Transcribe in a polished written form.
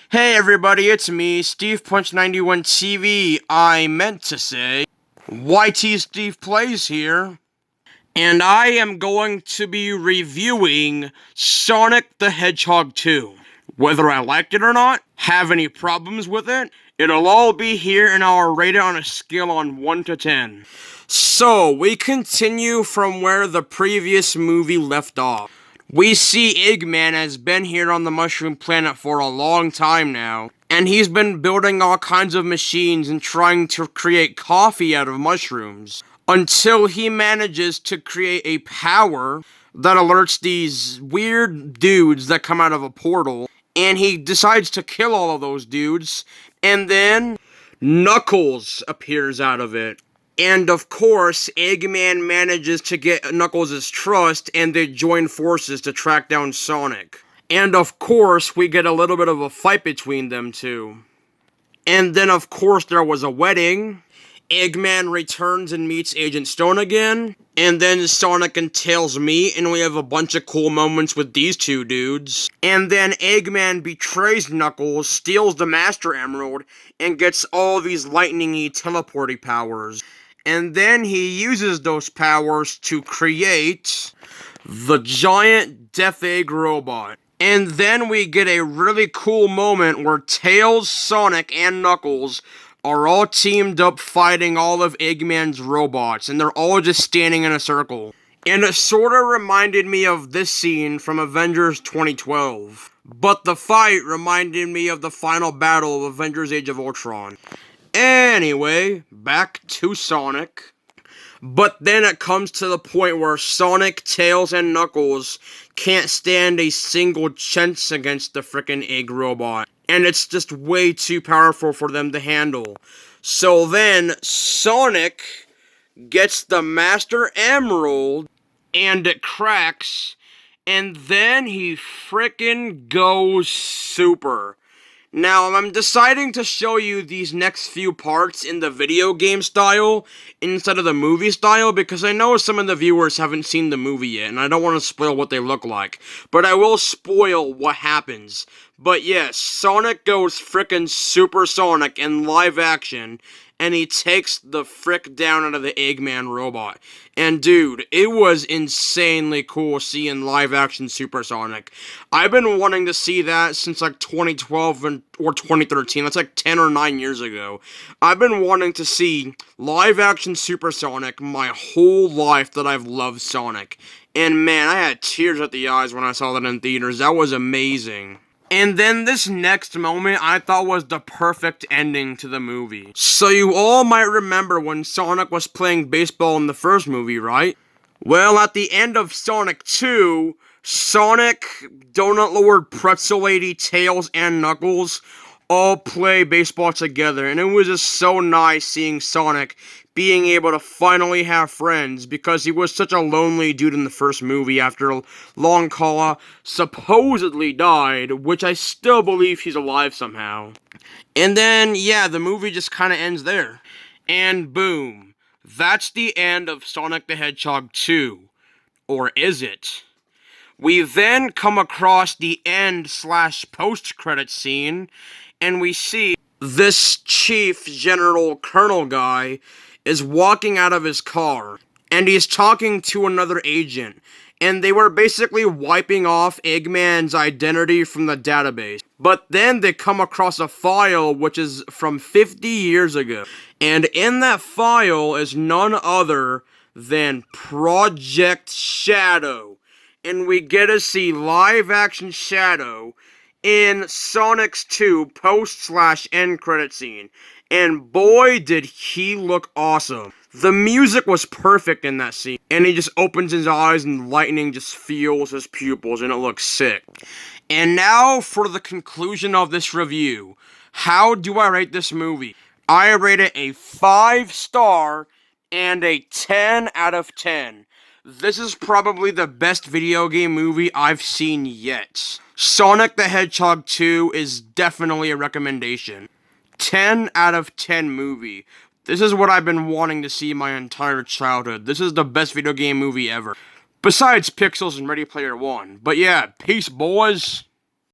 Hey everybody, it's me, Steve Punch 91 TV. I meant to say YT Steve Plays here, and I am going to be reviewing Sonic the Hedgehog 2. Whether I liked it or not, have any problems with it, it'll all be here and I'll rate it on a scale on 1 to 10. So, we continue from where the previous movie left off. We see Eggman has been here on the Mushroom Planet for a long time now, and he's been building all kinds of machines and trying to create coffee out of mushrooms, until he manages to create a power that alerts these weird dudes that come out of a portal, and he decides to kill all of those dudes, and then Knuckles appears out of it. And of course, Eggman manages to get Knuckles' trust, and they join forces to track down Sonic. And of course, we get a little bit of a fight between them two. And then of course there was a wedding. Eggman returns and meets Agent Stone again. And then Sonic and Tails meet, and we have a bunch of cool moments with these two dudes. And then Eggman betrays Knuckles, steals the Master Emerald, and gets all these lightning-y teleporting powers. And then he uses those powers to create the giant Death Egg robot. And then we get a really cool moment where Tails, Sonic, and Knuckles are all teamed up fighting all of Eggman's robots, and they're all just standing in a circle. And it sorta reminded me of this scene from Avengers 2012. But the fight reminded me of the final battle of Avengers Age of Ultron. Anyway, back to Sonic. But then it comes to the point where Sonic, Tails, and Knuckles can't stand a single chance against the frickin' egg robot. And it's just way too powerful for them to handle. So then, Sonic gets the Master Emerald, and it cracks, and then he frickin' goes super. Now, I'm deciding to show you these next few parts in the video game style instead of the movie style because I know some of the viewers haven't seen the movie yet and I don't want to spoil what they look like. But I will spoil what happens. But yes, Sonic goes frickin' supersonic in live action and he takes the frick down out of the Eggman robot. And dude, it was insanely cool seeing live action Supersonic. I've been wanting to see that since like 2012 or 2013. That's like 10 or 9 years ago. I've been wanting to see live action Supersonic my whole life that I've loved Sonic. And man, I had tears at the eyes when I saw that in theaters. That was amazing. And then this next moment I thought was the perfect ending to the movie. So you all might remember when Sonic was playing baseball in the first movie, right? Well, at the end of Sonic 2, Sonic, Donut Lord, Pretzel Lady, Tails, and Knuckles all play baseball together. And it was just so nice seeing Sonic being able to finally have friends because he was such a lonely dude in the first movie after Long Claw supposedly died, which I still believe he's alive somehow. And then, yeah, the movie just kind of ends there. And boom. That's the end of Sonic the Hedgehog 2. Or is it? We then come across the end/post-credit scene, and we see this Chief General Colonel guy is walking out of his car, and he's talking to another agent, and they were basically wiping off Eggman's identity from the database. But then they come across a file which is from 50 years ago, and in that file is none other than Project Shadow, and we get to see live-action Shadow in Sonic's 2 post/end credit scene. And boy, did he look awesome. The music was perfect in that scene. And he just opens his eyes and lightning just fuels his pupils and it looks sick. And now for the conclusion of this review. How do I rate this movie? I rate it a 5-star and a 10 out of 10. This is probably the best video game movie I've seen yet. Sonic the Hedgehog 2 is definitely a recommendation. 10 out of 10 movie. This is what I've been wanting to see my entire childhood. This is the best video game movie ever. Besides Pixels and Ready Player One. But yeah, peace boys.